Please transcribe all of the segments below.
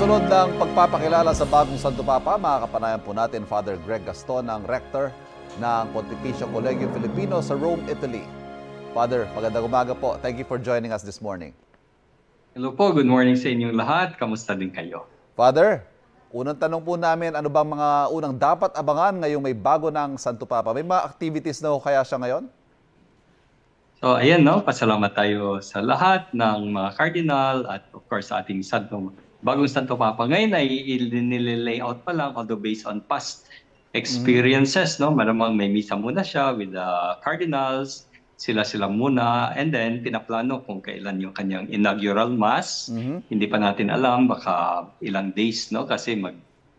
Kasunod ng pagpapakilala sa bagong Santo Papa, makakapanayan po natin Father Greg Gaston, ang rector ng Pontificio Collegium Filipino sa Rome, Italy. Father, magandang umaga po. Thank you for joining us this morning. Hello po, good morning sa inyong lahat. Kamusta din kayo? Father, unang tanong po namin, ano bang mga unang dapat abangan ngayong may bago ng Santo Papa? May mga activities na ho kaya siya ngayon? So ayan, no, pasalamat tayo sa lahat ng mga cardinal at of course sa ating bagong Santo Papa. Ngayon ay nile-layout pa lang, although based on past experiences, no, malamang may misa muna siya with the cardinals, sila muna, and then pinaplano kung kailan yung kanyang inaugural mass. Hindi pa natin alam, baka ilang days, no, kasi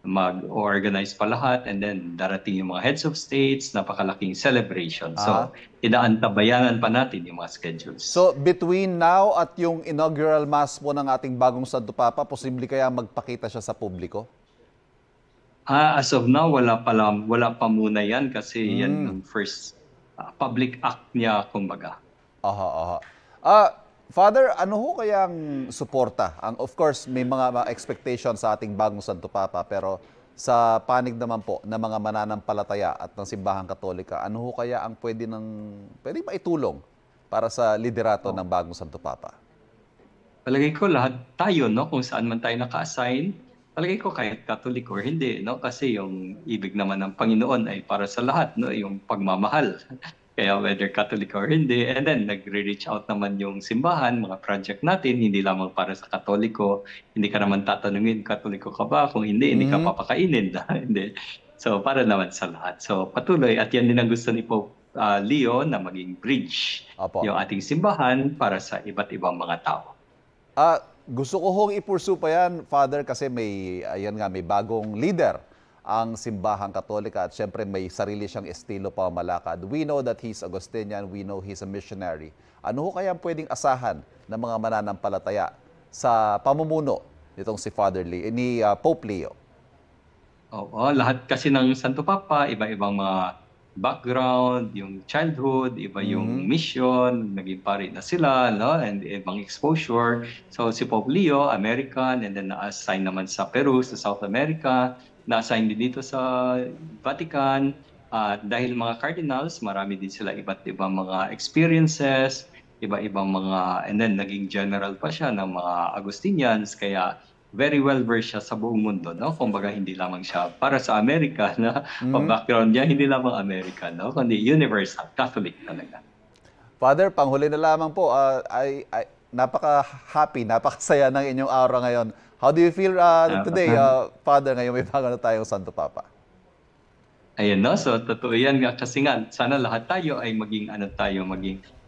mag-organize pa lahat, and then darating yung mga heads of states, napakalaking celebration. So, inaantabayanan pa natin yung mga schedules. So, between now at yung inaugural mass po ng ating bagong Santo Papa, posible kaya magpakita siya sa publiko? As of now, wala pa muna yan kasi yan yung first public act niya, kumbaga. Father, ano ho kayang suporta? Of course, may mga expectations sa ating bagong Santo Papa, pero sa panig naman po ng mga mananampalataya at ng Simbahang Katolika, ano ho kaya ang pwede maitulong para sa liderato ng bagong Santo Papa? Palagay ko lahat tayo, no, kung saan man tayo naka-assign, palagay ko kahit Catholic or hindi, no, kasi yung ibig naman ng Panginoon ay para sa lahat, no, yung pagmamahal. Kaya whether Catholic or hindi, and then nagre-reach out naman yung simbahan, mga project natin, hindi lamang para sa Katoliko. Hindi ka naman tatanungin, Katoliko ka ba? Kung hindi ka papakainin. Hindi. So para naman sa lahat. So patuloy, at yan din ang gusto ni Pope Leo na maging bridge yung ating simbahan para sa iba't ibang mga tao. Gusto ko hong ipursu pa yan, Father, kasi may bagong leader ang Simbahang Katolika at syempre may sarili siyang estilo pamamalakad. We know that he's Augustinian, we know he's a missionary. Ano ho kaya pwedeng asahan ng mga mananampalataya sa pamumuno nitong si ni Pope Leo? Lahat kasi ng Santo Papa, iba-ibang mga background, yung childhood, iba yung mission, naging pari na sila, no? And ibang exposure. So si Pope Leo, American, and then na-assign naman sa Peru, sa South America, na-assign din dito sa Vatican. Dahil mga cardinals, marami din sila iba't ibang mga experiences, iba-ibang mga, and then naging general pa siya ng mga Augustinians, kaya very well versed siya sa buong mundo, no? Kumbaga hindi lamang siya para sa Amerika na background niya, hindi lamang American, no? Kundi universal, Catholic talaga. Father, panghuli na lamang po, napaka-happy, napakasaya ng inyong aura ngayon. How do you feel today, Father, ngayon may bago na tayong Santo Papa? Ayun, no? So, totoo yan nga. Kasi nga, sana lahat tayo ay maging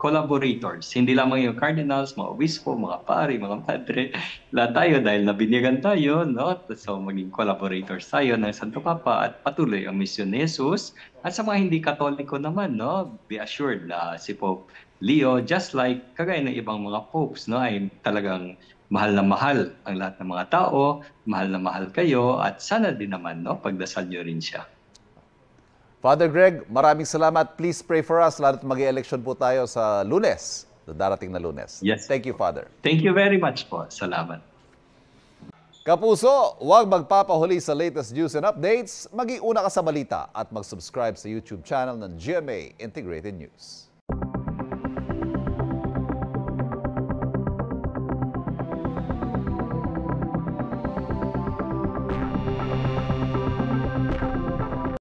collaborators. Hindi lamang yung cardinals, mga obispo, mga pari, mga padre. Lahat tayo dahil nabinyagan tayo, no? So, maging collaborators tayo ng Santo Papa at patuloy ang misyon ni Jesus. At sa mga hindi Katoliko naman, no? Be assured na si Pope Leo, just like kagaya ng ibang mga popes, no? Ay talagang mahal na mahal ang lahat ng mga tao, mahal na mahal kayo, at sana din naman, no? Pagdasal nyo rin siya. Father Greg, maraming salamat. Please pray for us. Lalo't mag-election po tayo sa Lunes, sa darating na Lunes. Yes. Thank you, Father. Thank you very much po. Salamat. Kapuso, huwag magpapahuli sa latest news and updates. Maging una ka sa balita at mag-subscribe sa YouTube channel ng GMA Integrated News.